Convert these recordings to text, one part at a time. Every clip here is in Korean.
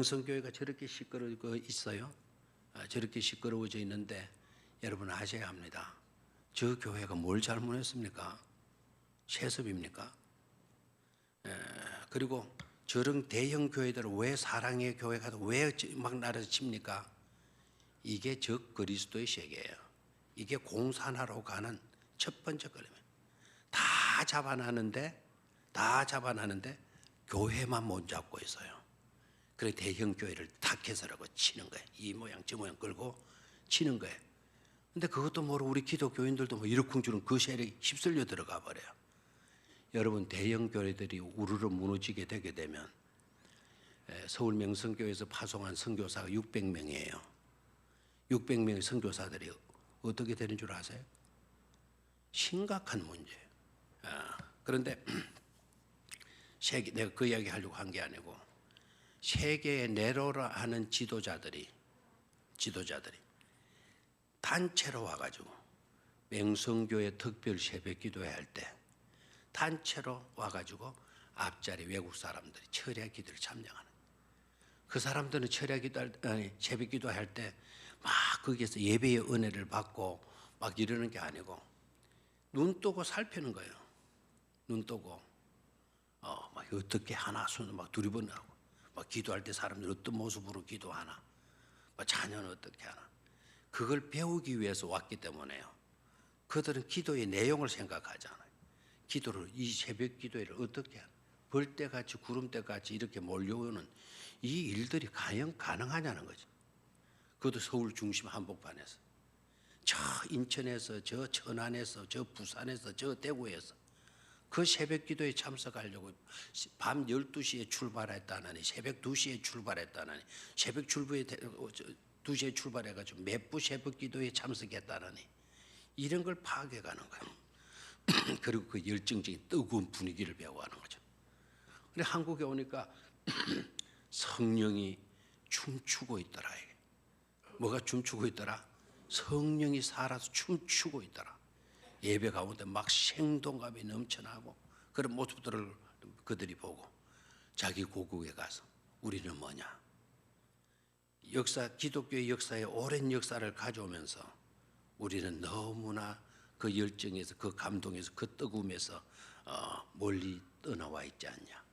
명성교회가 저렇게 시끄러워 있어요. 저렇게 시끄러워져 있는데 여러분 아셔야 합니다. 저 교회가 뭘 잘못했습니까? 세습입니까? 그리고 저런 대형 교회들을 왜 사랑의 교회가 왜 막 나를 칩니까? 이게 적 그리스도의 세계예요. 이게 공산화로 가는 첫 번째 걸음이에요. 다 잡아놨는데 교회만 못 잡고 있어요. 그래 대형 교회를 타켓이라고 치는 거예요. 이 모양 저 모양 끌고 치는 거예요. 근데 그것도 모르고 우리 기독교인들도 뭐 이러쿵저러쿵 그 세력에 휩쓸려 들어가 버려요. 여러분 대형 교회들이 우르르 무너지게 되게 되면 서울 명성교회에서 파송한 선교사가 600명이에요. 600명의 선교사들이 어떻게 되는 줄 아세요? 심각한 문제예요. 그런데 내가 그 이야기 하려고 한 게 아니고 세계에 내로라 하는 지도자들이 단체로 와가지고 명성교회 특별 새벽 기도회 할 때 단체로 와가지고 앞자리 외국 사람들이 철야 기도를 참여하는. 그 사람들은 새벽 기도할 때 막 거기에서 예배의 은혜를 받고 막 이러는 게 아니고 눈 뜨고 살피는 거예요. 눈 뜨고 막 어떻게 하나 손을 막 두리번하고 막 기도할 때 사람들이 어떤 모습으로 기도하나, 막 자녀는 어떻게 하나. 그걸 배우기 위해서 왔기 때문에요. 그들은 기도의 내용을 생각하잖아요. 기도를 이 새벽 기도회를 어떻게 하나. 벌떼같이 구름대같이 이렇게 몰려오는 이 일들이 과연 가능하냐는 거죠. 그것도 서울 중심 한복판에서, 저 인천에서, 저 천안에서, 저 부산에서, 저 대구에서 그 새벽 기도에 참석하려고 밤 12시에 출발했다느니, 새벽 2시에 출발했다느니, 새벽 2시에 출발해가지고 몇 부 새벽 기도에 참석했다느니 이런 걸 파악해가는 거예요. 그리고 그 열정적인 뜨거운 분위기를 배워가는 거죠. 근데 한국에 오니까 성령이 춤추고 있더라. 뭐가 춤추고 있더라? 성령이 살아서 춤추고 있더라. 예배 가운데 막 생동감이 넘쳐나고 그런 모습들을 그들이 보고 자기 고국에 가서 우리는 뭐냐? 기독교의 역사에 오랜 역사를 가져오면서 우리는 너무나 그 열정에서, 그 감동에서, 그 뜨거움에서 멀리 떠나와 있지 않냐.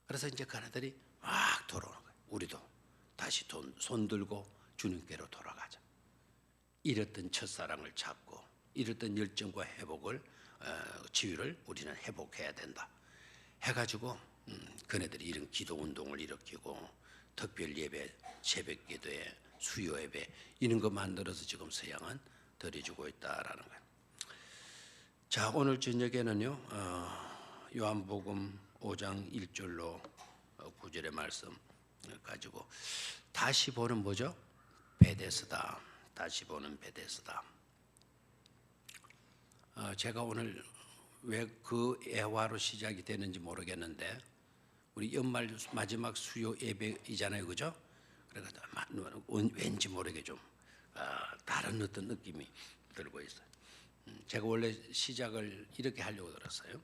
그래서 이제 그네들이 막 돌아오는 거예요. 우리도 다시 손 들고 주님께로 돌아가자. 잃었던 첫사랑을 찾고 잃었던 열정과 회복을 지위를 우리는 회복해야 된다 해가지고 그네들이 이런 기도 운동을 일으키고 특별 예배, 새벽 기도회, 수요 예배 이런 거 만들어서 지금 서양은 드려주고 있다라는 거예요. 자, 오늘 저녁에는요 요한복음 5장 1절로 9절의 말씀 가지고 다시 보는 뭐죠? 베데스다. 다시 보는 베데스다. 제가 오늘 왜 그 애화로 시작이 되는지 모르겠는데 우리 연말 마지막 수요 예배이잖아요, 그죠? 그래서 왠지 모르게 좀 다른 어떤 느낌이 들고 있어요. 제가 원래 시작을 이렇게 하려고 들었어요.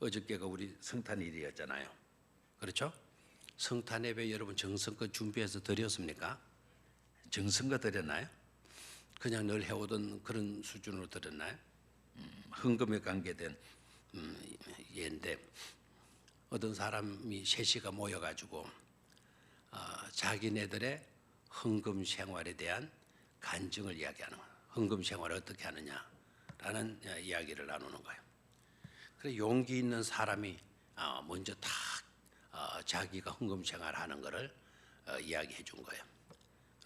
어저께가 우리 성탄일이었잖아요, 그렇죠? 성탄 예배 여러분 정성껏 준비해서 드렸습니까? 정성껏 드렸나요? 그냥 늘 해오던 그런 수준으로 드렸나요? 헌금에 관계된 예인데 어떤 사람이 셋이가 모여가지고 자기네들의 헌금 생활에 대한 간증을 이야기하는 거예요. 헌금 생활을 어떻게 하느냐라는 이야기를 나누는 거예요. 그래서 용기 있는 사람이 먼저 다 자기가 헌금 생활하는 것을 이야기해 준 거예요.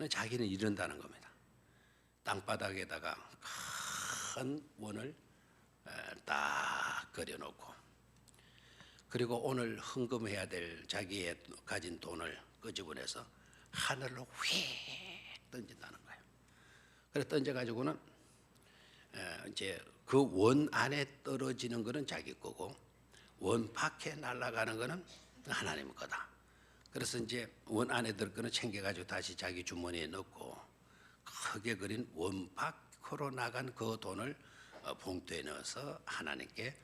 자기는 이런다는 겁니다. 땅바닥에다가 큰 원을 딱 그려놓고 그리고 오늘 헌금해야 될 자기의 가진 돈을 끄집어내서 하늘로 휙 던진다는 거예요. 그래서 던져가지고는 이제 그 원 안에 떨어지는 거는 자기 거고 원 밖에 날아가는 거는 하나님 거다. 그래서 이제 원 안에 들 거는 챙겨가지고 다시 자기 주머니에 넣고 크게 그린 원 밖으로 나간 그 돈을 봉투에 넣어서 하나님께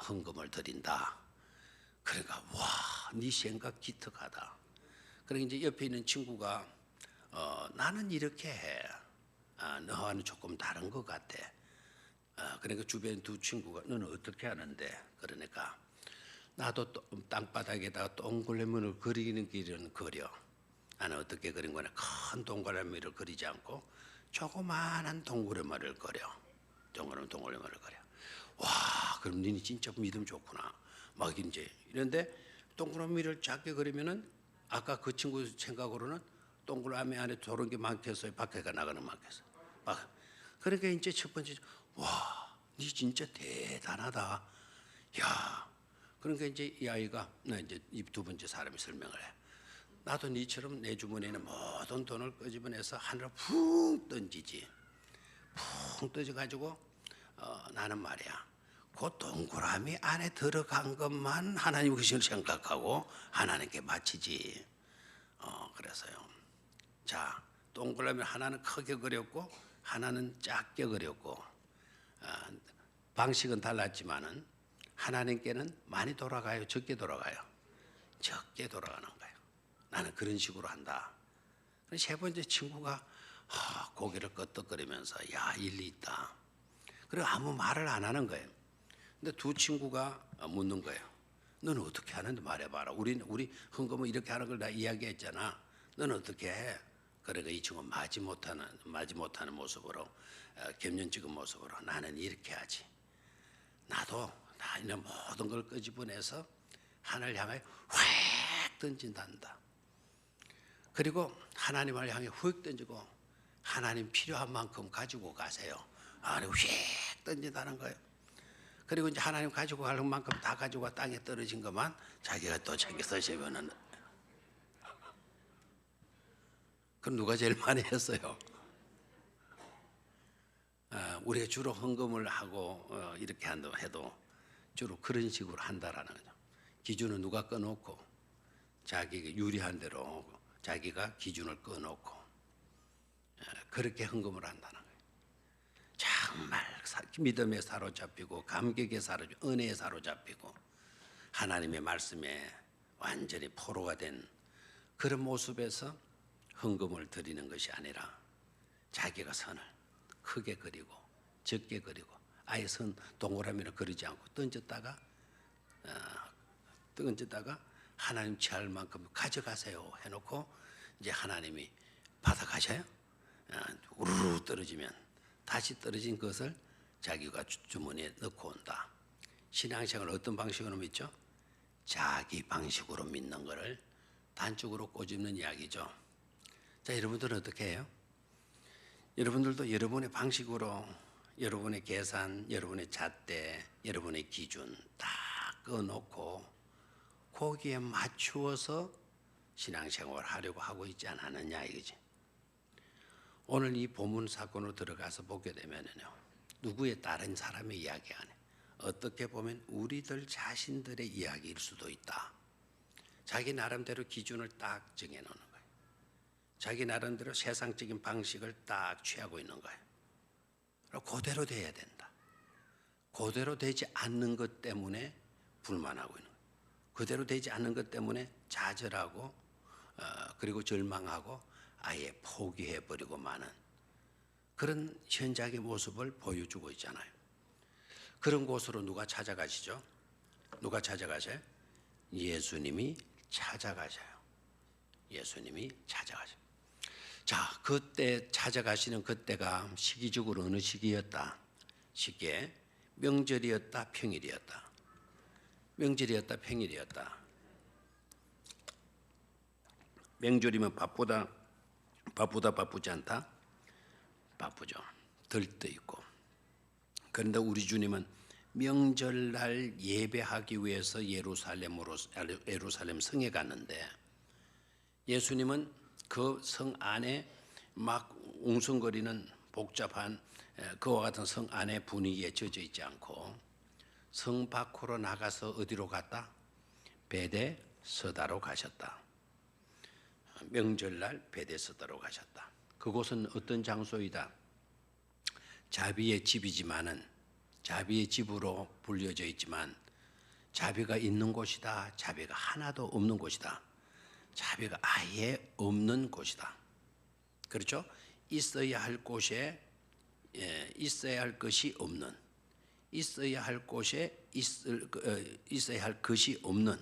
헌금을 드린다. 그러니까 와, 네 생각 기특하다. 그러니까 이제 옆에 있는 친구가 나는 이렇게 해. 너와는 조금 다른 것 같아. 그러니까 주변 두 친구가 너는 어떻게 하는데? 그러니까 나도 땅바닥에다가 동그라미를 그리는 길은 그려. 나는 어떻게 그린 거냐? 큰 동그라미를 그리지 않고 조그마한 동그라미를 그려. 동그라미를 그려. 와, 그럼 너는 진짜 믿음 좋구나. 막 이제 이런데 동그라미를 작게 그리면은 아까 그 친구 생각으로는 동그라미 안에 저런 게 많겠어요. 밖에가 나가는 많겠어요. 막 그러니까 이제 첫 번째 와, 니 진짜 대단하다. 야, 그러니까 이제 이 아이가 나 이제 이 두 번째 사람이 설명을 해. 나도 니처럼 내 주머니에는 모든 돈을 끄집어내서 하늘로 푹 던지지. 푹 던져가지고 나는 말이야. 그 동그라미 안에 들어간 것만 하나님 것을 생각하고 하나님께 바치지. 그래서요. 자, 동그라미 하나는 크게 그렸고 하나는 작게 그렸고 방식은 달랐지만은 하나님께는 많이 돌아가요, 적게 돌아가요? 적게 돌아가는 거예요. 나는 그런 식으로 한다. 세 번째 친구가 고개를 끄덕거리면서 야, 일리 있다. 그리고 아무 말을 안 하는 거예요. 근데 두 친구가 묻는 거예요. 너는 어떻게 하는데 말해봐라. 우리 헌금은 이렇게 하는 걸 다 이야기했잖아. 너는 어떻게 해? 그러니까 이 친구 마지 못하는 모습으로 겸연쩍은 모습으로 나는 이렇게 하지. 나도 나 있는 모든 걸 끄집어내서 하늘 향하여 휙 던진단다. 그리고 하나님을 향해 휙 던지고 하나님 필요한 만큼 가지고 가세요. 그리고 휙 던진다는 거예요. 그리고 이제 하나님 가지고 갈 만큼 다 가지고 땅에 떨어진 것만 자기가 또 자기 쓰시면은 그럼 누가 제일 많이 했어요? 우리가 주로 헌금을 하고 이렇게 한다 해도 주로 그런 식으로 한다라는 거죠. 기준은 누가 꺼놓고 자기가 유리한 대로 자기가 기준을 꺼놓고 그렇게 헌금을 한다는 거예요. 정말 믿음에 사로잡히고 감격에 사로잡히고 은혜에 사로잡히고 하나님의 말씀에 완전히 포로가 된 그런 모습에서 헌금을 드리는 것이 아니라 자기가 선을 크게 그리고 적게 그리고 아예 선 동그라미를 그리지 않고 던졌다가 하나님 취할 만큼 가져가세요 해놓고 이제 하나님이 받아가셔요. 우르르 떨어지면 다시 떨어진 것을 자기가 주머니에 넣고 온다. 신앙생활을 어떤 방식으로 믿죠? 자기 방식으로 믿는 것을 단적으로 꼬집는 이야기죠. 자, 여러분들은 어떻게 해요? 여러분들도 여러분의 방식으로 여러분의 계산, 여러분의 잣대, 여러분의 기준 다 꺼놓고 거기에 맞추어서 신앙생활을 하려고 하고 있지 않느냐 이거지. 오늘 이 본문 사건으로 들어가서 보게 되면요, 누구의 다른 사람의 이야기 아니에요. 어떻게 보면 우리들 자신들의 이야기일 수도 있다. 자기 나름대로 기준을 딱 정해놓는 거예요. 자기 나름대로 세상적인 방식을 딱 취하고 있는 거예요. 그대로 돼야 된다. 그대로 되지 않는 것 때문에 불만하고 있는 거예요. 그대로 되지 않는 것 때문에 좌절하고 그리고 절망하고 아예 포기해버리고 마는 그런 현장의 모습을 보여주고 있잖아요. 그런 곳으로 누가 찾아가시죠? 누가 찾아가셔요? 예수님이 찾아가셔요. 예수님이 찾아가셔요. 자, 그때 찾아가시는 그때가 시기적으로 어느 시기였다? 시기에 명절이었다, 평일이었다. 명절이었다, 평일이었다. 명절이면 바쁘지 않다? 바쁘죠. 들떠 있고. 그런데 우리 주님은 명절날 예배하기 위해서 예루살렘 성에 갔는데 예수님은 그 성 안에 막 웅성거리는 복잡한 그와 같은 성 안의 분위기에 젖어 있지 않고 성 밖으로 나가서 어디로 갔다? 베데스다로 가셨다. 명절날 베데스다로 가셨다. 그곳은 어떤 장소이다? 자비의 집이지만은 자비의 집으로 불려져 있지만 자비가 있는 곳이다. 자비가 하나도 없는 곳이다. 자비가 아예 없는 곳이다. 그렇죠? 있어야 할 곳에 있어야 할 것이 없는, 있어야 할 곳에 있어야 할 것이 없는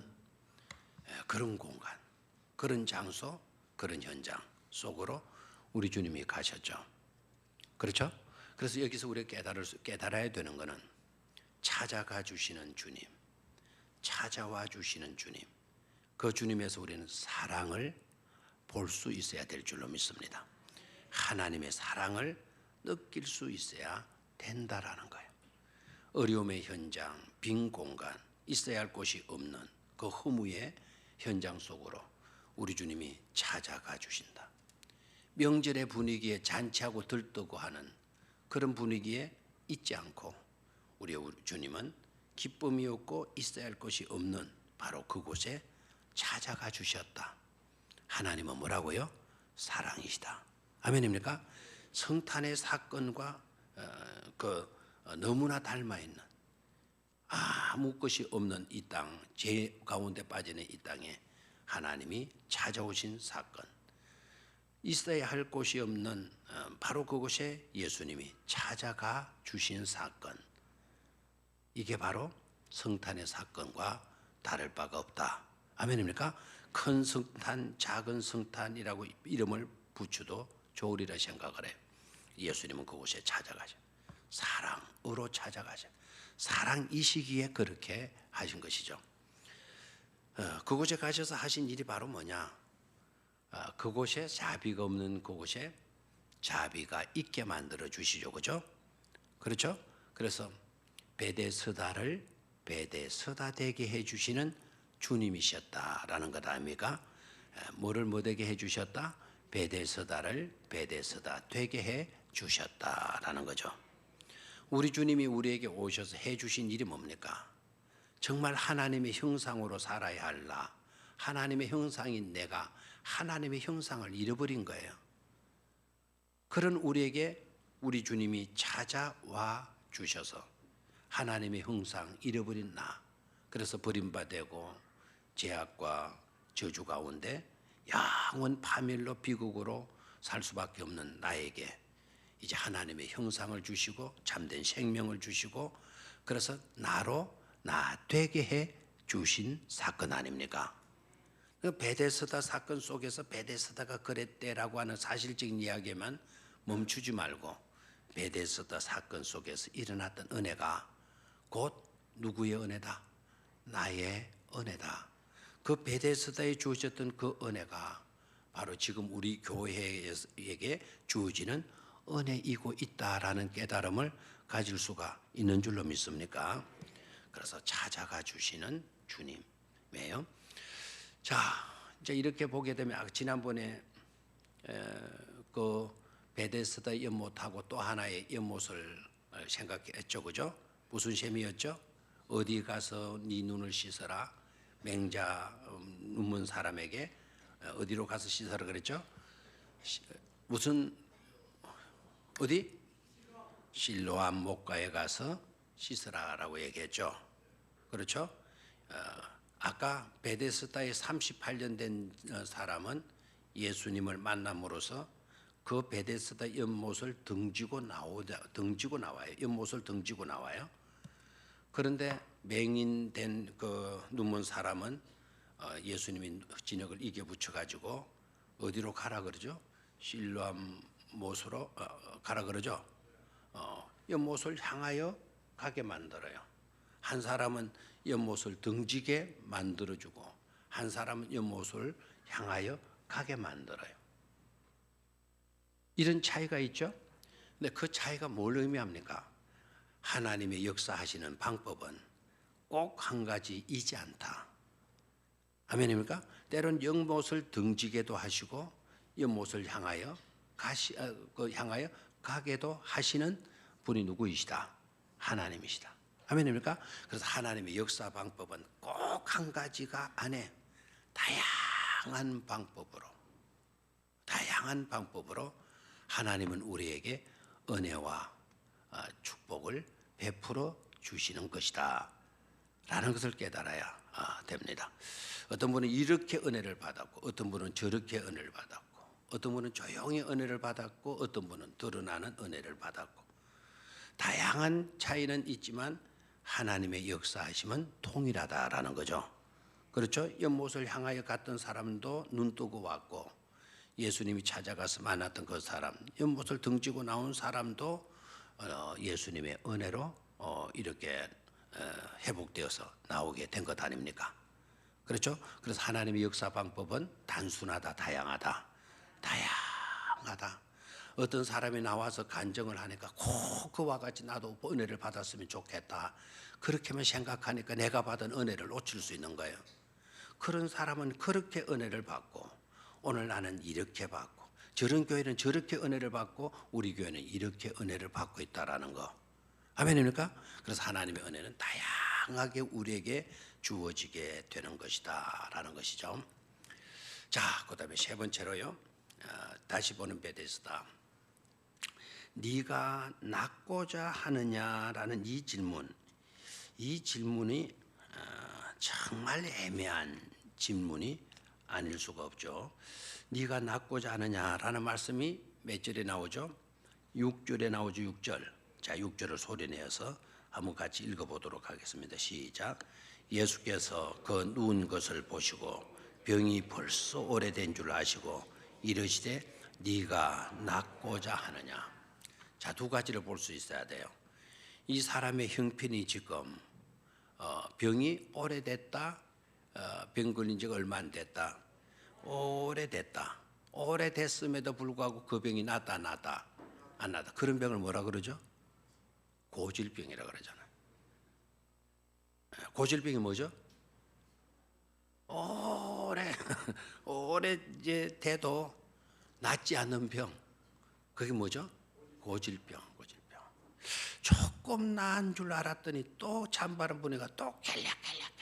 그런 공간, 그런 장소, 그런 현장 속으로 우리 주님이 가셨죠. 그렇죠? 그래서 여기서 우리가 깨달아야 되는 것은 찾아가 주시는 주님, 찾아와 주시는 주님, 그 주님에서 우리는 사랑을 볼 수 있어야 될 줄로 믿습니다. 하나님의 사랑을 느낄 수 있어야 된다라는 거예요. 어려움의 현장, 빈 공간, 있어야 할 곳이 없는 그 허무의 현장 속으로 우리 주님이 찾아가 주신다. 명절의 분위기에 잔치하고 들뜨고 하는 그런 분위기에 있지 않고 우리 주님은 기쁨이 없고 있어야 할 것이 없는 바로 그곳에 찾아가 주셨다. 하나님은 뭐라고요? 사랑이시다. 아멘입니까? 성탄의 사건과 너무나 닮아 있는 아무 것이 없는 이 땅, 죄 가운데 빠지는 이 땅에 하나님이 찾아오신 사건, 있어야 할 곳이 없는 바로 그곳에 예수님이 찾아가 주신 사건, 이게 바로 성탄의 사건과 다를 바가 없다. 아멘입니까? 큰 성탄, 작은 성탄이라고 이름을 붙여도 좋으리라 생각을 해요. 예수님은 그곳에 찾아가셔. 사랑으로 찾아가셔. 사랑이시기에 그렇게 하신 것이죠. 그곳에 가셔서 하신 일이 바로 뭐냐? 그곳에 자비가 없는 그곳에 자비가 있게 만들어 주시죠. 그죠? 그렇죠? 그래서 베데스다를 베데스다 되게 해주시는 주님이셨다라는 것 아닙니까? 뭐를 못되게 해주셨다? 베데스다를 베데스다 되게 해주셨다라는 거죠. 우리 주님이 우리에게 오셔서 해주신 일이 뭡니까? 정말 하나님의 형상으로 살아야 할라. 하나님의 형상인 내가 하나님의 형상을 잃어버린 거예요. 그런 우리에게 우리 주님이 찾아와 주셔서 하나님의 형상 잃어버린 나, 그래서 버림받고 죄악과 저주 가운데 영원 파멸로 비극으로 살 수밖에 없는 나에게 이제 하나님의 형상을 주시고 참된 생명을 주시고 그래서 나로 나 되게 해 주신 사건 아닙니까? 베데스다 사건 속에서 베데스다가 그랬대라고 하는 사실적인 이야기에만 멈추지 말고 베데스다 사건 속에서 일어났던 은혜가 곧 누구의 은혜다? 나의 은혜다. 그 베데스다에 주어졌던 그 은혜가 바로 지금 우리 교회에게 주어지는 은혜이고 있다라는 깨달음을 가질 수가 있는 줄로 믿습니까? 그래서 찾아가 주시는 주님이에요. 자, 이제 이렇게 보게 되면 지난번에 그 베데스다 연못하고 또 하나의 연못을 생각했죠, 그죠? 무슨 셈이었죠? 어디 가서 네 눈을 씻어라. 맹자 눈먼 사람에게 어디로 가서 씻어라 그랬죠? 무슨 어디? 실로암 목가에 가서 씻으라라고 얘기했죠. 그렇죠? 아까 베데스다에 38년 된 사람은 예수님을 만남으로써 그 베데스다 연못을 등지고 나와요. 연못을 등지고 나와요. 그런데 맹인된 그 눈먼 사람은 예수님이 진흙을 이겨 붙여 가지고 어디로 가라 그러죠? 실로암 못으로 가라 그러죠. 연못을 향하여 가게 만들어요. 한 사람은 연못을 등지게 만들어주고 한 사람은 연못을 향하여 가게 만들어요. 이런 차이가 있죠. 근데 그 차이가 뭘 의미합니까? 하나님의 역사하시는 방법은 꼭 한 가지이지 않다. 아멘입니까? 때론 연못을 등지게도 하시고 연못을 향하여 향하여 가게도 하시는 분이 누구이시다? 하나님이시다. 아멘입니까? 그래서 하나님의 역사 방법은 꼭 한 가지가 아니에요. 다양한 방법으로 하나님은 우리에게 은혜와 축복을 베풀어 주시는 것이다 라는 것을 깨달아야 됩니다. 어떤 분은 이렇게 은혜를 받았고 어떤 분은 저렇게 은혜를 받았고 어떤 분은 조용히 은혜를 받았고 어떤 분은 드러나는 은혜를 받았고 다양한 차이는 있지만 하나님의 역사하심은 동일하다라는 거죠. 그렇죠? 연못을 향하여 갔던 사람도 눈 뜨고 왔고 예수님이 찾아가서 만났던 그 사람, 연못을 등지고 나온 사람도 예수님의 은혜로 이렇게 회복되어서 나오게 된 것 아닙니까? 그렇죠? 그래서 하나님의 역사 방법은 단순하다, 다양하다. 다양하다. 어떤 사람이 나와서 간증을 하니까 꼭 그와 같이 나도 은혜를 받았으면 좋겠다. 그렇게만 생각하니까 내가 받은 은혜를 놓칠 수 있는 거예요. 그런 사람은 그렇게 은혜를 받고 오늘 나는 이렇게 받고 저런 교회는 저렇게 은혜를 받고 우리 교회는 이렇게 은혜를 받고 있다라는 거. 아멘입니까? 그래서 하나님의 은혜는 다양하게 우리에게 주어지게 되는 것이다 라는 것이죠. 자, 그 다음에 세 번째로요. 다시 보는 베데스다. 네가 낫고자 하느냐라는 이 질문이 정말 애매한 질문이 아닐 수가 없죠. 네가 낫고자 하느냐라는 말씀이 몇 절에 나오죠? 6절에 나오죠. 6절. 자, 6절을 소리내어서 한번 같이 읽어보도록 하겠습니다. 시작. 예수께서 그 누운 것을 보시고 병이 벌써 오래된 줄 아시고 이르시되 네가 낫고자 하느냐. 자, 두 가지를 볼 수 있어야 돼요. 이 사람의 형편이 지금 병이 오래됐다, 병 걸린 지가 얼마 안 됐다, 오래됐다. 오래됐음에도 불구하고 그 병이 낫다 안 낫다. 그런 병을 뭐라 그러죠? 고질병이라 그러잖아요. 고질병이 뭐죠? 오래 이제 돼도 낫지 않는 병. 그게 뭐죠? 고질병. 조금 나은 줄 알았더니 또 찬바람 부니까 또 갤락갤락.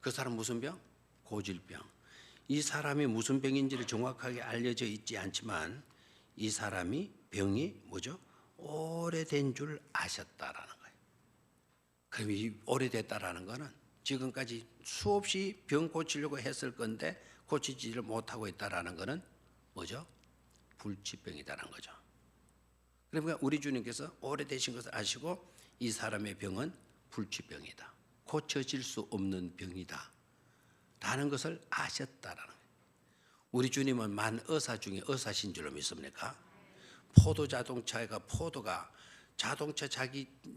그 사람 무슨 병? 고질병. 이 사람이 무슨 병인지를 정확하게 알려져 있지 않지만 이 사람이 병이 뭐죠? 오래된 줄 아셨다라는 거예요. 그럼 이 오래됐다라는 거는 지금까지 수없이 병 고치려고 했을 건데 고치지를 못하고 있다라는 거는 뭐죠? 불치병이다라는 거죠. 그러니까 우리 주님께서 오래되신 것을 아시고 이 사람의 병은 불치병이다. 고쳐질 수 없는 병이다. 라는 것을 아셨다라는 거예요. 우리 주님은 만 의사 중에 의사신 줄로 믿습니까? 포도 자동차가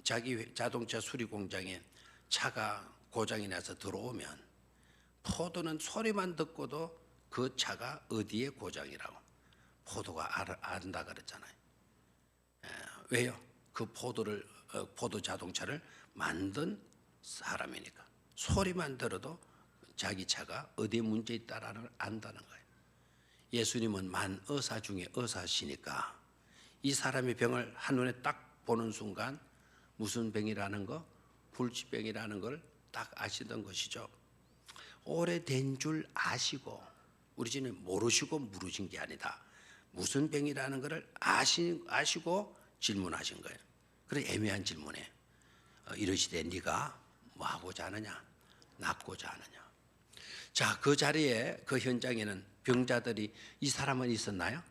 자기 자동차 수리 공장에 차가 고장이 나서 들어오면 포도는 소리만 듣고도 그 차가 어디에 고장이라고 포도가 안다 그랬잖아요. 왜요? 그 포도 자동차를 만든 사람이니까 소리만 들어도 자기 차가 어디에 문제 있다라는 걸 안다는 거예요. 예수님은 만 의사 중에 의사시니까 이 사람의 병을 한눈에 딱 보는 순간 무슨 병이라는 거? 불치병이라는 걸 딱 아시던 것이죠. 오래된 줄 아시고 우리 주님 모르시고 물으신 게 아니다. 무슨 병이라는 것을 아시고 질문하신 거예요. 그래 애매한 질문에 이르시되 네가 뭐 하고자 하느냐? 낫고자 하느냐? 자, 그 자리에 그 현장에는 병자들이 이 사람은 있었나요?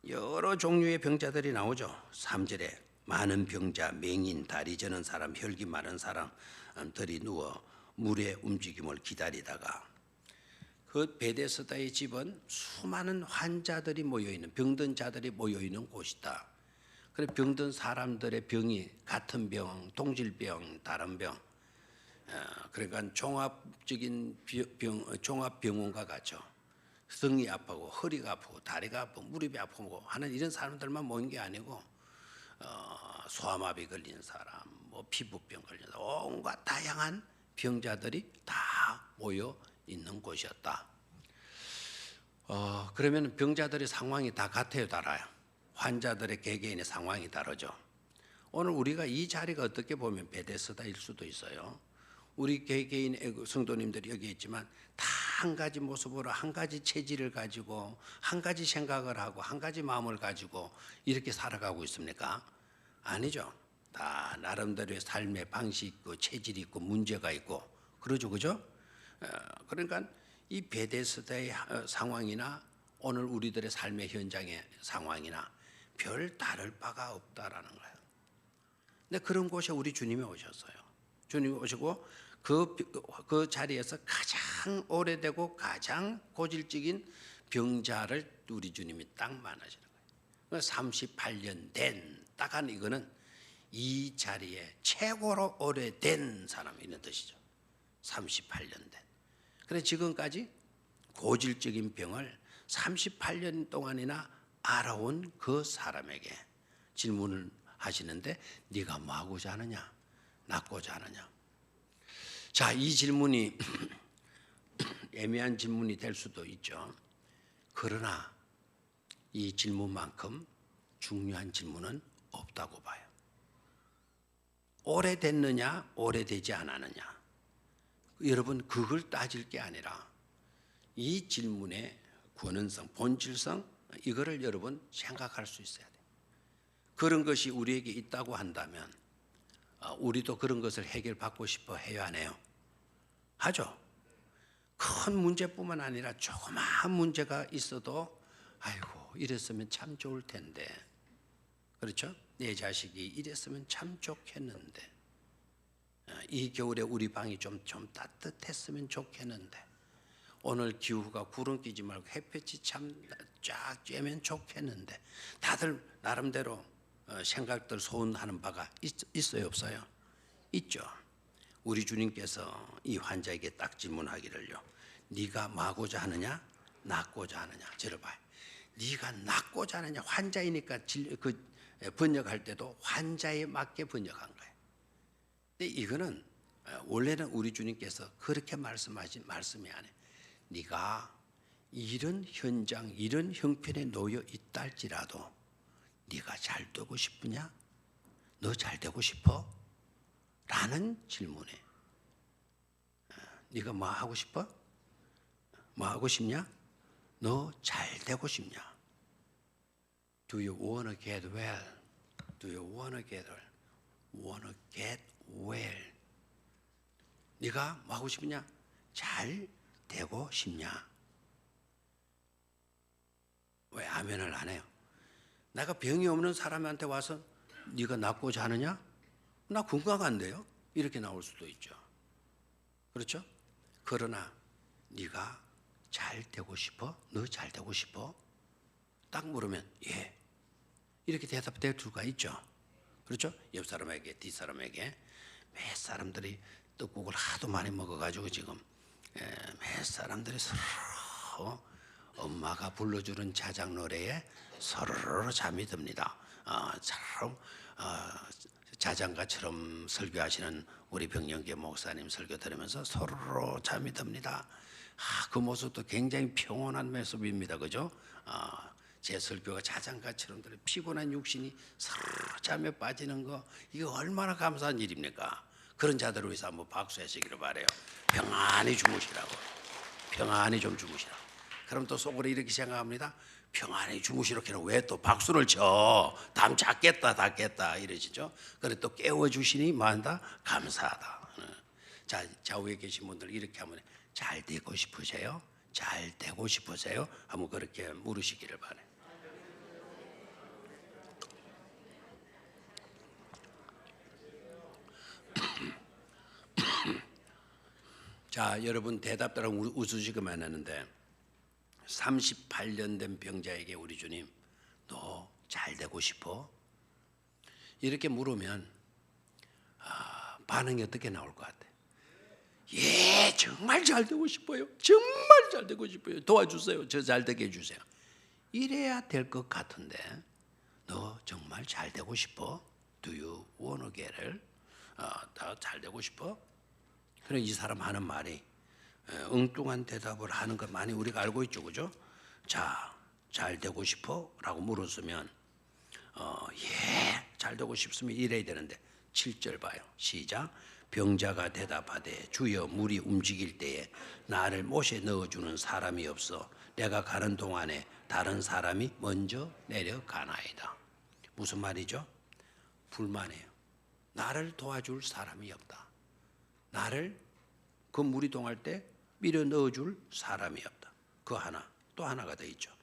여러 종류의 병자들이 나오죠. 3절에 많은 병자, 맹인, 다리 저는 사람, 혈기 많은 사람들이 누워 물의 움직임을 기다리다가 그 베데스다의 집은 수많은 환자들이 모여있는 병든 자들이 모여있는 곳이다. 그래 병든 사람들의 병이 같은 병, 동질병, 다른 병, 그러니까 종합적인 종합병원과 같죠. 등이 아프고 허리가 아프고 다리가 아프고 무릎이 아프고 하는 이런 사람들만 모인 게 아니고 소아마비 걸린 사람, 뭐 피부병 걸린 사람, 온갖 다양한 병자들이 다 모여 있는 곳이었다. 그러면 병자들의 상황이 다 같아요, 달라요? 환자들의 개개인의 상황이 다르죠. 오늘 우리가 이 자리가 어떻게 보면 베데스다일 수도 있어요. 우리 개개인 성도님들이 여기 있지만 다 한 가지 모습으로 한 가지 체질을 가지고 한 가지 생각을 하고 한 가지 마음을 가지고 이렇게 살아가고 있습니까? 아니죠. 다 나름대로의 삶의 방식 있고 체질이 있고 문제가 있고 그러죠, 그죠? 그러니까 이 베데스다의 상황이나 오늘 우리들의 삶의 현장의 상황이나 별 다를 바가 없다라는 거예요. 근데 그런 곳에 우리 주님이 오셨어요. 주님이 오시고 그 자리에서 가장 오래되고 가장 고질적인 병자를 우리 주님이 딱 만나시는 거예요. 38년 된 딱한 이거는 이 자리에 최고로 오래된 사람이 있는 뜻이죠. 38년 된. 그래서 지금까지 고질적인 병을 38년 동안이나 알아온 그 사람에게 질문을 하시는데 네가 뭐 하고자 하느냐? 낫고자 하느냐? 자, 이 질문이 애매한 질문이 될 수도 있죠. 그러나 이 질문만큼 중요한 질문은 없다고 봐요. 오래됐느냐, 오래되지 않았느냐. 여러분, 그걸 따질 게 아니라 이 질문의 권한성, 본질성, 이거를 여러분 생각할 수 있어야 돼요. 그런 것이 우리에게 있다고 한다면 우리도 그런 것을 해결받고 싶어 해요, 안 해요? 하죠. 큰 문제뿐만 아니라 조그마한 문제가 있어도 아이고 이랬으면 참 좋을 텐데, 그렇죠? 내 자식이 이랬으면 참 좋겠는데, 이 겨울에 우리 방이 좀 따뜻했으면 좋겠는데, 오늘 기후가 구름 끼지 말고 햇볕이 참 쫙 쬐면 좋겠는데, 다들 나름대로 생각들 소원하는 바가 있어요, 없어요? 있죠. 우리 주님께서 이 환자에게 딱 질문하기를요. 네가 뭐하고자 하느냐? 낫고자 하느냐? 들어봐요. 네가 낫고자 하느냐? 환자이니까 번역할 때도 환자에 맞게 번역한 거예요. 근데 이거는 원래는 우리 주님께서 그렇게 말씀하신 말씀이 아니에요. 네가 이런 현장, 이런 형편에 놓여 있다 할지라도 네가 잘 되고 싶으냐? 너 잘 되고 싶어? 라는 질문에 네가 뭐 하고 싶어? 뭐 하고 싶냐? 너 잘 되고 싶냐? Do you want to get well? Do you want to get well? Want to get well? 네가 뭐 하고 싶냐? 잘 되고 싶냐? 왜 아멘을 안 해요? 내가 병이 없는 사람한테 와서 네가 낫고자 하느냐? 나 건강한데요? 이렇게 나올 수도 있죠. 그렇죠? 그러나 네가 잘 되고 싶어? 너 잘 되고 싶어? 딱 물으면 예. 이렇게 대답될 수가 있죠. 그렇죠? 옆 사람에게, 뒷 사람에게. 몇 사람들이 떡국을 하도 많이 먹어가지고 지금 몇 사람들이 서로 엄마가 불러주는 자작 노래에 서로 잠이 듭니다. 자장가처럼 설교하시는 우리 병영계 목사님 설교 들으면서 서로 잠이 듭니다. 그 모습도 굉장히 평온한 모습입니다. 그죠? 제 설교가 자장가처럼 들려 피곤한 육신이 서로 잠에 빠지는 거, 이거 얼마나 감사한 일입니까? 그런 자들을 위해서 한번 박수하시기를 바라요. 평안히 주무시라고. 평안히 좀 주무시라고. 그럼 또 속으로 이렇게 생각합니다. 평안히 주무시라고는 왜 또 박수를 쳐? 담 잤겠다, 닫겠다 이러시죠. 그래 또 깨워주시니 뭐한다? 감사하다. 자, 좌우에 계신 분들 이렇게 하면 잘 되고 싶으세요? 잘 되고 싶으세요? 한번 그렇게 물으시기를 바라요. 자, 여러분 대답들하고 웃으시기만 하는데 38년 된 병자에게 우리 주님 너 잘 되고 싶어? 이렇게 물으면 반응이 어떻게 나올 것 같아? 예, 정말 잘 되고 싶어요. 정말 잘 되고 싶어요. 도와주세요. 저 잘 되게 해주세요. 이래야 될 것 같은데 너 정말 잘 되고 싶어? Do you want to get well? 다 잘 되고 싶어? 그래 이 사람 하는 말이 엉뚱한 대답을 하는 것 많이 우리가 알고 있죠, 그죠? 자, 잘 되고 싶어? 라고 물었으면 예, 잘 되고 싶으면 이래야 되는데 7절 봐요. 시작. 병자가 대답하되 주여 물이 움직일 때에 나를 못에 넣어주는 사람이 없어 내가 가는 동안에 다른 사람이 먼저 내려가나이다. 무슨 말이죠? 불만해요. 나를 도와줄 사람이 없다. 나를 그 물이 동할 때 밀어 넣어줄 사람이 없다. 그 하나, 또 하나가 더 있죠.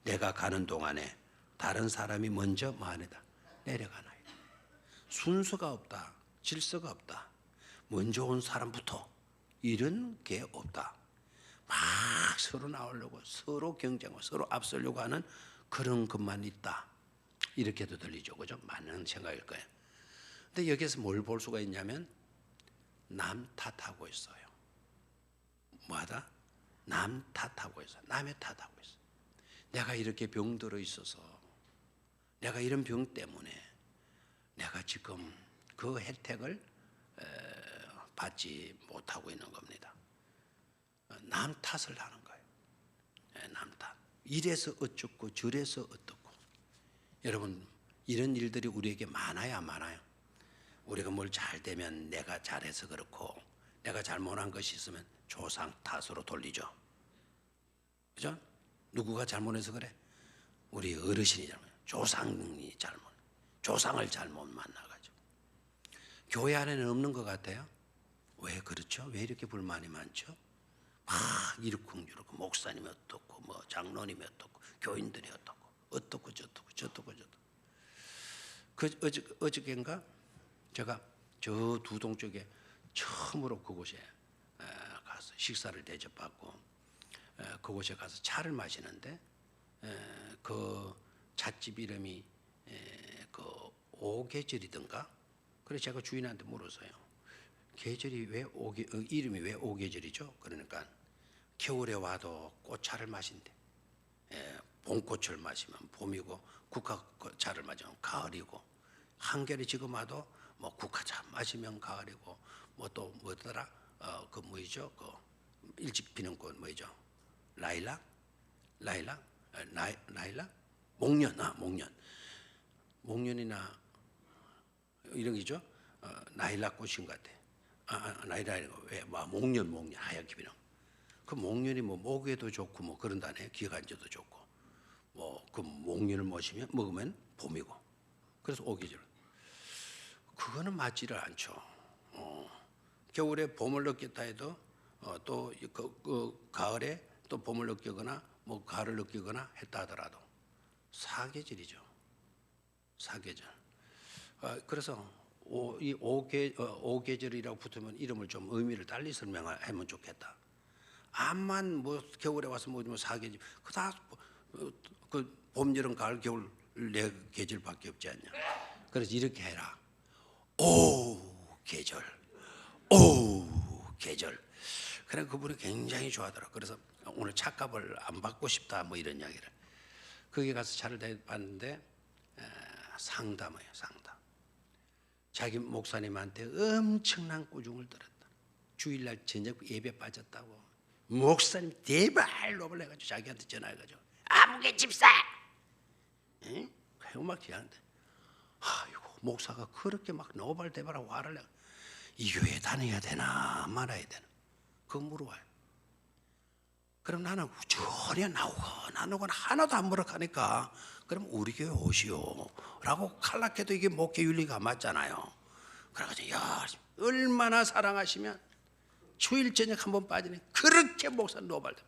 내가 가는 동안에 다른 사람이 먼저 마안에다 내려가나이다. 순서가 없다. 질서가 없다. 먼저 온 사람부터 이런 게 없다. 막 서로 나오려고, 서로 경쟁하고, 서로 앞서려고 하는 그런 것만 있다. 이렇게도 들리죠. 그죠? 맞는 생각일 거예요. 근데 여기서 뭘 볼 수가 있냐면 남 탓하고 있어요. 뭐하다? 남 탓하고 있어. 남의 탓하고 있어. 내가 이렇게 병들어 있어서, 내가 이런 병 때문에 내가 지금 그 혜택을 받지 못하고 있는 겁니다. 남 탓을 하는 거예요. 남 탓. 이래서 어쩌고 저래서 어떻고. 여러분, 이런 일들이 우리에게 많아야 많아요. 우리가 뭘 잘 되면 내가 잘해서 그렇고, 내가 잘못한 것이 있으면 조상 탓으로 돌리죠. 그죠? 누구가 잘못해서 그래? 우리 어르신이 잘못, 조상이 잘못, 조상을 잘못 만나가지고. 교회 안에는 없는 것 같아요. 왜 그렇죠? 왜 이렇게 불만이 많죠? 막 이러쿵저러쿵 목사님이 어떻고, 뭐 장로님이 어떻고, 교인들이 어떻고 저떻고. 어저께인가 제가 저 두동 쪽에 처음으로 그곳에 가서 식사를 대접받고, 그곳에 가서 차를 마시는데, 그 찻집 이름이 그 오계절이던가. 그래서 제가 주인한테 물었어요. 계절이 왜 이름이 왜 오계절이죠? 그러니까 겨울에 와도 꽃차를 마신대. 봄꽃을 마시면 봄이고, 국화차를 마시면 가을이고, 한겨울에 지금 와도 뭐 국화차 마시면 가을이고, 뭐 또 뭐더라? 그 뭐이죠? 그 일찍 피는 꽃 뭐이죠? 라일락? 목련. 목련이나 이런 게죠. 라일락 꽃인 것 같아. 라일락 왜? 목련 하얗게 피는. 그 목련이 뭐 목에도 좋고 뭐 그런다네. 기관지도 좋고. 뭐 그 목련을 먹으면 봄이고. 그래서 오계절. 그거는 맞지를 않죠. 겨울에 봄을 느꼈다 해도 또 그 가을에 또 봄을 느끼거나 뭐 가을을 느끼거나 했다 하더라도 사계절이죠. 사계절. 그래서 이 오계절이라고 붙으면 이름을 좀 의미를 달리 설명하면 좋겠다. 암만 뭐 겨울에 와서 뭐 사계절, 그 봄, 여름, 가을, 겨울 네 계절밖에 없지 않냐. 그래서 이렇게 해라. 오 계절. 그래 그분이 굉장히 좋아하더라. 그래서 오늘 차값을 안 받고 싶다 뭐 이런 이야기를. 거기 가서 차를 대봤는데 상담이에요. 상담. 자기 목사님한테 엄청난 꾸중을 들었다. 주일날 저녁 예배 빠졌다고 목사님 대발로를 해가지고 자기한테 전화해가지고 아무개 집사. 응? 막 지하는데 아이고 목사가 그렇게 막 노발대발하고 화를 내고 이 교회 다녀야 되나 말아야 되나 그거 물어봐요. 그럼 나는 전혀 나오거나 하나도 안 물어가니까 그럼 우리 교회 오시오 라고 칼락해도 이게 목회 윤리가 맞잖아요. 그래가지고 야 얼마나 사랑하시면 주일 저녁 한번 빠지네. 그렇게 목사 노발대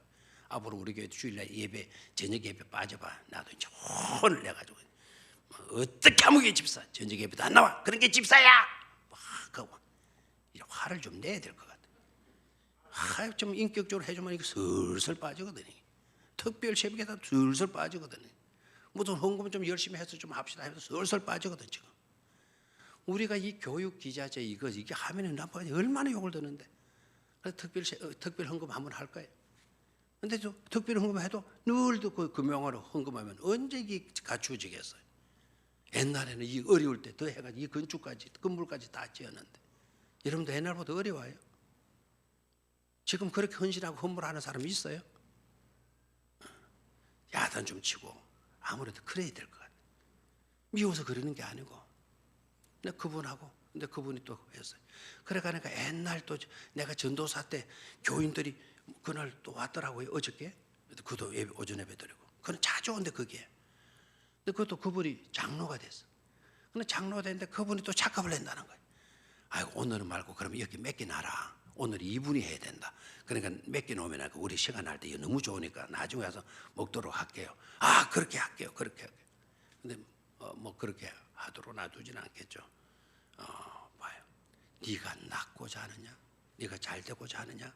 앞으로 우리 교회 주일날 예배 저녁 예배 빠져봐. 나도 이제 혼을 내가지고 어떻게 아무개 집사 저녁 예배도 안 나와. 그런 게 집사야. 막 화를 좀 내야 될 것 같아. 좀 인격적으로 해주면 이거 슬슬 빠지거든요. 특별 새벽에다 슬슬 빠지거든요. 무슨 헌금 좀 열심히 해서 좀 합시다 해서 슬슬 빠지거든 지금. 우리가 이 교육 기자재 이게 하면은 나빠가 얼마나 욕을 듣는데. 그래서 특별 헌금 한번 할 거예요. 근데 또 특별 헌금 해도 늘 그 금융으로 헌금하면 언제 이게 갖추어지겠어요? 옛날에는 이 어려울 때 더 해가지고 이 건축까지 건물까지 다 지었는데 여러분도 옛날보다 어려워요. 지금 그렇게 헌신하고 헌물하는 사람이 있어요? 야단 좀 치고 아무래도 그래야 될 것 같아요. 미워서 그러는 게 아니고. 근데 그분이 또 했어요. 그래 가니까 옛날 또 내가 전도사 때 교인들이 그날 또 왔더라고요. 어저께. 그도 오전 예배 드리고. 그건 자주 온데 그게. 근데 그것도 그분이 장로가 됐어. 근데 장로가 됐는데 그분이 또 착각을 한다는 거예요. 아이고 오늘은 말고 그러면 여기 몇 개 놔라. 오늘 2분이 해야 된다. 그러니까 몇 개 놓으면 우리 시간 날 때 이거 너무 좋으니까 나중에 와서 먹도록 할게요. 아 그렇게 할게요. 그렇게 할게요. 근데 뭐 그렇게 하도록 놔두지는 않겠죠. 봐요. 네가 낳고자 하느냐? 네가 잘 되고자 하느냐?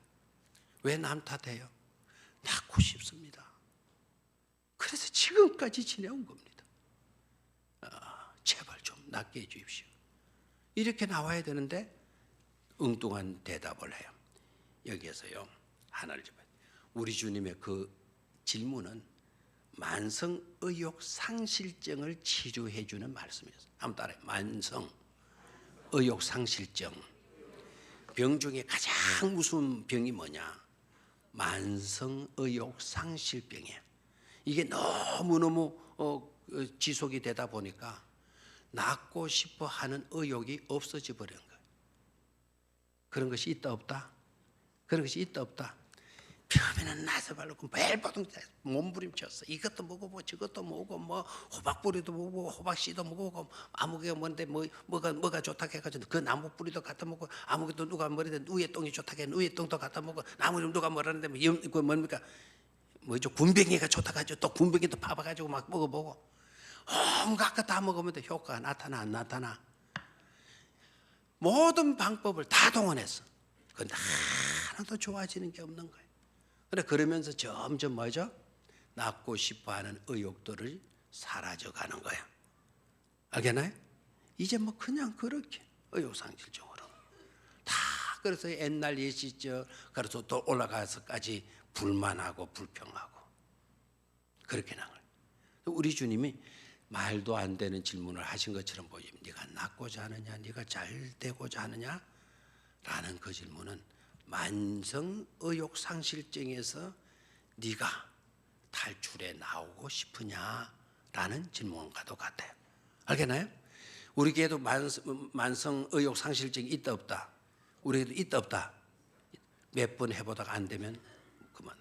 왜 남 탓해요? 낳고 싶습니다. 그래서 지금까지 지내온 겁니다. 제발 좀 낫게 해주십시오. 이렇게 나와야 되는데 엉뚱한 대답을 해요. 여기에서요 하나를 좀 우리 주님의 그 질문은 만성 의욕 상실증을 치료해 주는 말씀이었어요. 한번 따라해. 만성 의욕 상실증. 병 중에 가장 무서운 병이 뭐냐? 만성 의욕 상실병이에요. 이게 너무너무 지속이 되다 보니까 낳고 싶어 하는 의욕이 없어져 버리는 거예요. 그런 것이 있다 없다? 그런 것이 있다 없다? 처음에는 나서 바르고 매일 보통 몸부림쳤어. 이것도 먹어보고 저것도 먹고 뭐 호박뿌리도 먹고 호박씨도 먹고 아무게 뭔데 뭐가 좋다 해가지고 그 나무 뿌리도 갖다 먹고 아무것도 누가 머리에 누에 똥이 좋다 해 누에 똥도 갖다 먹고 나무 누가 뭐라는데 그 뭡니까 뭐죠 군뱅이가 좋다 가지고 또 군뱅이도 파봐가지고 막 먹어보고 온갖 거 다 먹으면 효과가 나타나 안 나타나? 모든 방법을 다 동원했어. 그런데 하나도 좋아지는 게 없는 거예요. 그래 그러면서 점점 뭐죠? 낳고 싶어하는 의욕들을 사라져가는 거야. 알겠나요? 이제 뭐 그냥 그렇게 의욕상실증으로 다 그래서 옛날 예시죠. 그래서 또 올라가서까지 불만하고 불평하고 그렇게 나가요. 우리 주님이 말도 안 되는 질문을 하신 것처럼 보이면 네가 낳고자 하느냐, 네가 잘 되고자 하느냐? 라는 그 질문은 만성 의욕 상실증에서 네가 탈출해 나오고 싶으냐라는 질문과도 같아요. 알겠나요? 우리에게도 만성 의욕 상실증이 있다 없다? 우리에게도 있다 없다? 몇 번 해보다가 안 되면 그만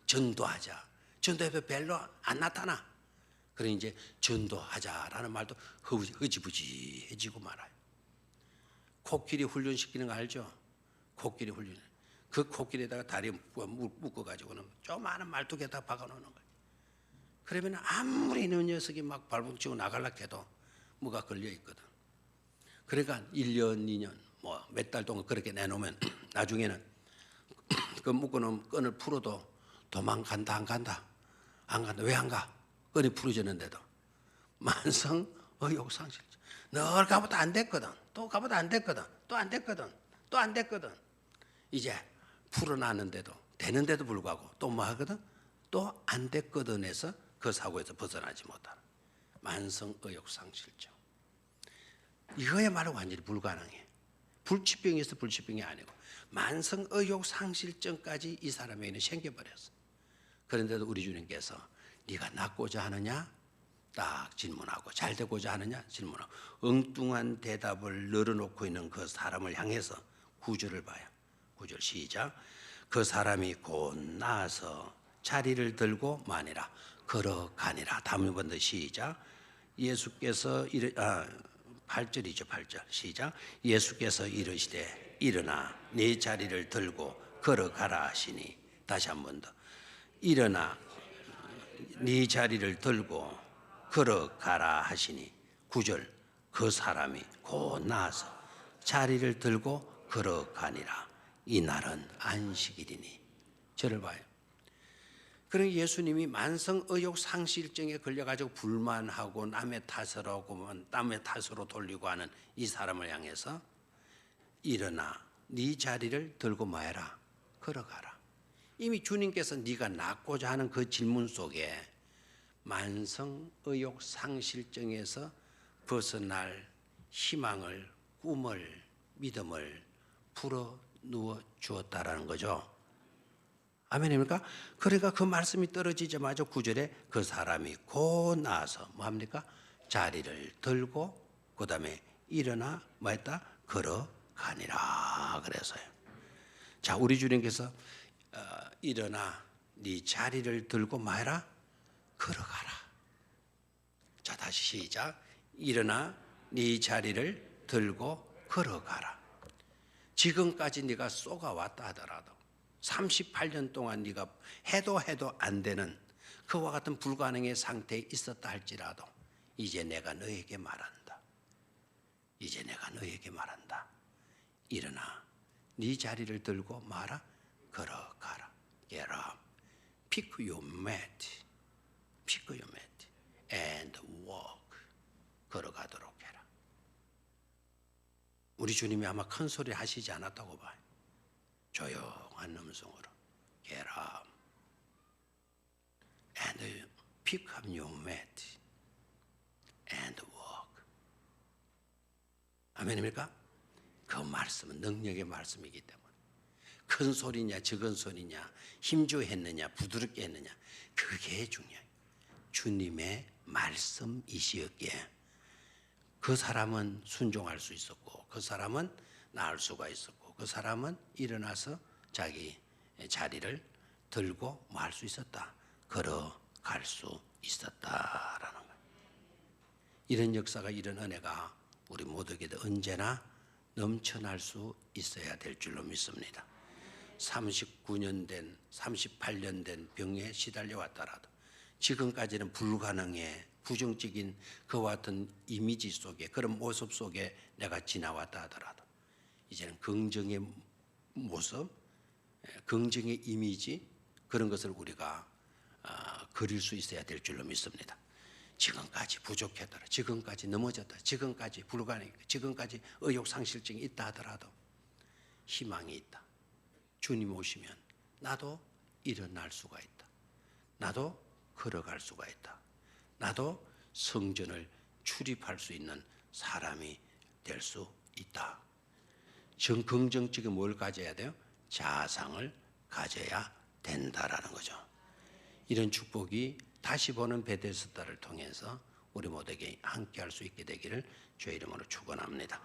전도하자. 전도해도 별로 안 나타나. 그러니 이제 전도하자라는 말도 흐지부지해지고 말아요. 코끼리 훈련시키는 거 알죠? 코끼리 훈련. 그 코끼리에다가 다리 묶어가지고는 조그마한 말뚝에다 박아놓는 거예요. 그러면 아무리 이 녀석이 막 발붙이고 나가려고 해도 뭐가 걸려있거든. 그러니까 1년, 2년, 뭐 몇 달 동안 그렇게 내놓으면 나중에는 그 묶어놓은 끈을 풀어도 도망간다, 안 간다? 안 간다. 왜 안 가? 끈이 풀어졌는데도. 만성 의욕 상실증. 늘 가보다 안 됐거든. 또 가보다 안 됐거든. 또 안 됐거든. 또 안 됐거든. 이제 풀어놨는데도 되는데도 불구하고 또 뭐 하거든? 또 안 됐거든 해서 그 사고에서 벗어나지 못하는 만성 의욕 상실증. 이거야말로 완전히 불가능해. 불치병에서 불치병이 아니고 만성 의욕 상실증까지 이 사람에게는 생겨버렸어. 그런데도 우리 주님께서 네가 낳고자 하느냐? 딱 질문하고 잘 되고자 하느냐? 질문하고 엉뚱한 대답을 늘어놓고 있는 그 사람을 향해서 구절을 봐요. 구절 시작. 그 사람이 곧 나아서 자리를 들고 마니라 걸어가니라. 다음 번 더 시작. 예수께서 8절이죠. 8절 시작. 예수께서 이르시되 일어나 네 자리를 들고 걸어가라 하시니. 다시 한 번 더. 일어나 네 자리를 들고 걸어가라 하시니. 9절. 그 사람이 곧 나아서 자리를 들고 걸어가니라. 이날은 안식일이니. 저를 봐요. 그러니 예수님이 만성 의욕 상실증에 걸려가지고 불만하고 남의 탓으로 돌리고 하는 이 사람을 향해서 일어나 네 자리를 들고 뭐해라? 걸어가라. 이미 주님께서 네가 낳고자 하는 그 질문 속에 만성 의욕 상실증에서 벗어날 희망을, 꿈을, 믿음을 풀어 누워 주었다라는 거죠. 아멘입니까? 그러니까 그 말씀이 떨어지자마자 9절에 그 사람이 곧 나와서 뭐합니까? 자리를 들고 그 다음에 일어나 뭐했다? 걸어가니라 그래서요. 자, 우리 주님께서 일어나 네 자리를 들고 뭐해라? 걸어가라. 자, 다시 시작. 일어나 네 자리를 들고 걸어가라. 지금까지 네가 쏘가왔다 하더라도 38년 동안 네가 해도 안 되는 그와 같은 불가능의 상태에 있었다 할지라도 이제 내가 너에게 말한다. 이제 내가 너에게 말한다. 일어나 네 자리를 들고 말아. 걸어가라. Get up. Pick your mat. Pick your mat. And walk. 걸어가도록 해라. 우리 주님이 아마 큰 소리 하시지 않았다고 봐요. 조용한 음성으로 Get up and pick up your mat and walk. 아멘입니까? 그 말씀은 능력의 말씀이기 때문에 큰 소리냐 적은 소리냐 힘주했느냐 부드럽게 했느냐 그게 중요해요. 주님의 말씀이시었기에 그 사람은 순종할 수 있었고 그 사람은 나을 수가 있었고 그 사람은 일어나서 자기 자리를 들고 뭐 할 수 있었다. 걸어갈 수 있었다라는 거예요. 이런 역사가 이런 은혜가 우리 모두에게도 언제나 넘쳐날 수 있어야 될 줄로 믿습니다. 39년 된 38년 된 병에 시달려 왔더라도 지금까지는 불가능해 부정적인 그와 같은 이미지 속에 그런 모습 속에 내가 지나왔다 하더라도 이제는 긍정의 모습, 긍정의 이미지 그런 것을 우리가 그릴 수 있어야 될 줄로 믿습니다. 지금까지 부족했더라, 지금까지 넘어졌다, 지금까지 불가능했다, 지금까지 의욕상실증이 있다 하더라도 희망이 있다. 주님 오시면 나도 일어날 수가 있다. 나도 걸어갈 수가 있다. 나도 성전을 출입할 수 있는 사람이 될 수 있다. 긍정적인 뭘 가져야 돼요? 자상을 가져야 된다라는 거죠. 이런 축복이 다시 보는 베데스다를 통해서 우리 모두에게 함께할 수 있게 되기를 주의 이름으로 축원합니다.